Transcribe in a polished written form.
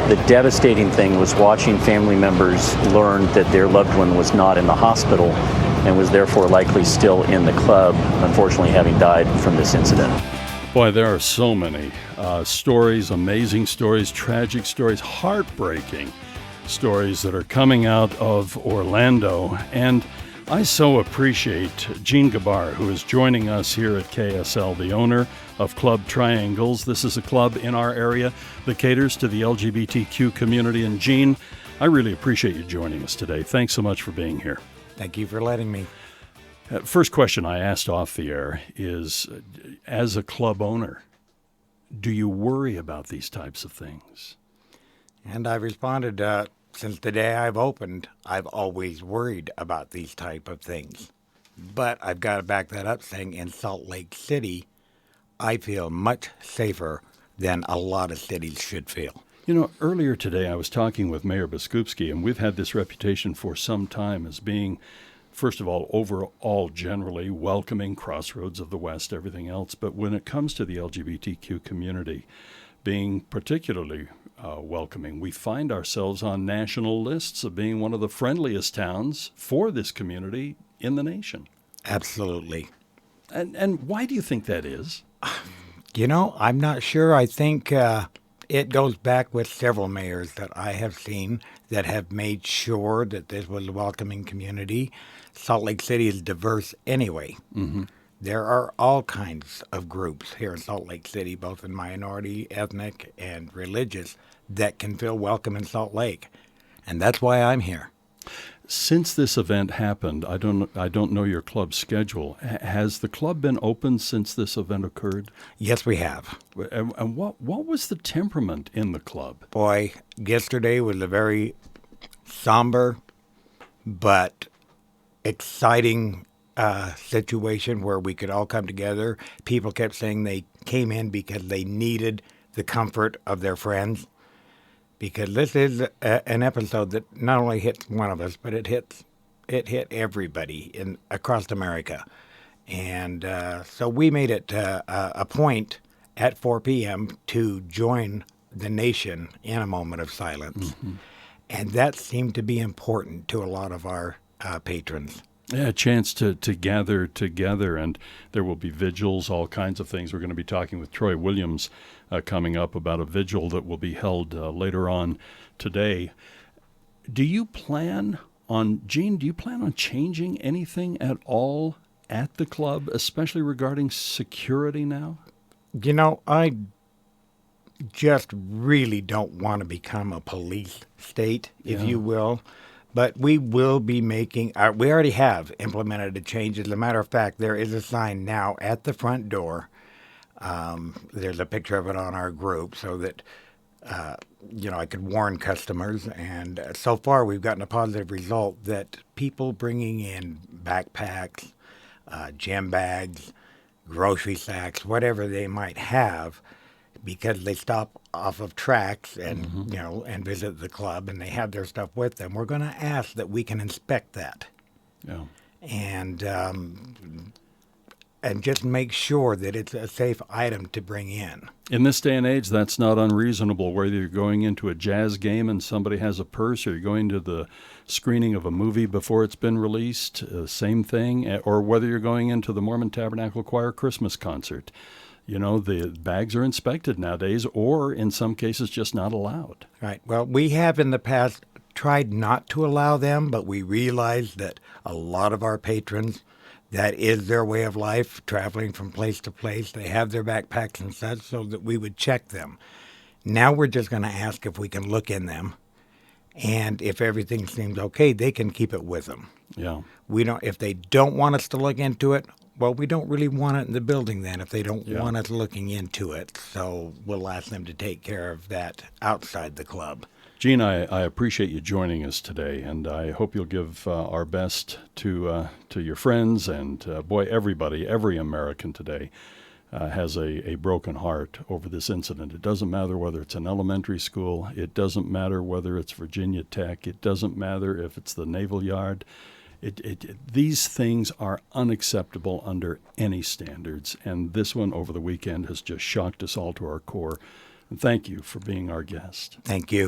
The devastating thing was watching family members learn that their loved one was not in the hospital and was therefore likely still in the club, unfortunately having died from this incident. Boy, there are so many stories, amazing stories, tragic stories, heartbreaking stories that are coming out of Orlando. And I so appreciate Jean Gabar, who is joining us here at KSL, the owner of Club Triangles. This is a club in our area that caters to the LGBTQ community. And Jean, I really appreciate you joining us today. Thanks so much for being here. Thank you for letting me. First question I asked off the air is, as a club owner, do you worry about these types of things? And I responded, since the day I've opened, I've always worried about these type of things. But I've got to back that up saying in Salt Lake City, I feel much safer than a lot of cities should feel. You know, earlier today I was talking with Mayor Biskupski, and we've had this reputation for some time as being, first of all, overall generally welcoming, Crossroads of the West, everything else. But when it comes to the LGBTQ community, being particularly welcoming, we find ourselves on national lists of being one of the friendliest towns for this community in the nation. Absolutely. And why do you think that is? You know, I'm not sure. I think it goes back with several mayors that I have seen that have made sure that this was a welcoming community. Salt Lake City is diverse anyway. Mm-hmm. There are all kinds of groups here in Salt Lake City, both in minority, ethnic, and religious, that can feel welcome in Salt Lake. And that's why I'm here. Since this event happened, I don't know your club's schedule. Has the club been open since this event occurred? Yes, we have. And what was the temperament in the club? Boy, yesterday was a very somber but exciting situation where we could all come together. People kept saying they came in because they needed the comfort of their friends. Because this is an episode that not only hits one of us, but it hit everybody across America. And so we made it a point at 4 p.m. to join the nation in a moment of silence. Mm-hmm. And that seemed to be important to a lot of our patrons. Yeah, a chance to gather together, and there will be vigils, all kinds of things. We're going to be talking with Troy Williams coming up about a vigil that will be held later on today. Do you plan on changing anything at all at the club, especially regarding security now? You know, I just really don't want to become a police state, if you will. But we will be making, we already have implemented a change. As a matter of fact, there is a sign now at the front door. There's a picture of it on our group so that, I could warn customers. And so far, we've gotten a positive result that people bringing in backpacks, gym bags, grocery sacks, whatever they might have, because they stop off of tracks and, mm-hmm. And visit the club and they have their stuff with them, we're going to ask that we can inspect that. Yeah. And just make sure that it's a safe item to bring in. In this day and age, that's not unreasonable, whether you're going into a jazz game and somebody has a purse, or you're going to the screening of a movie before it's been released, same thing, or whether you're going into the Mormon Tabernacle Choir Christmas concert. You know, the bags are inspected nowadays, or in some cases just not allowed. Right. Well, we have in the past tried not to allow them, but we realized that a lot of our patrons, that is their way of life, traveling from place to place. They have their backpacks and such, so that we would check them. Now we're just going to ask if we can look in them, and if everything seems okay, they can keep it with them. Yeah. If they don't want us to look into it, well, we don't really want it in the building then if they don't want us looking into it. So we'll ask them to take care of that outside the club. Gene, I appreciate you joining us today, and I hope you'll give our best to your friends and, everybody, every American today has a broken heart over this incident. It doesn't matter whether it's an elementary school. It doesn't matter whether it's Virginia Tech. It doesn't matter if it's the Naval Yard. These things are unacceptable under any standards, and this one over the weekend has just shocked us all to our core. And thank you for being our guest. Thank you.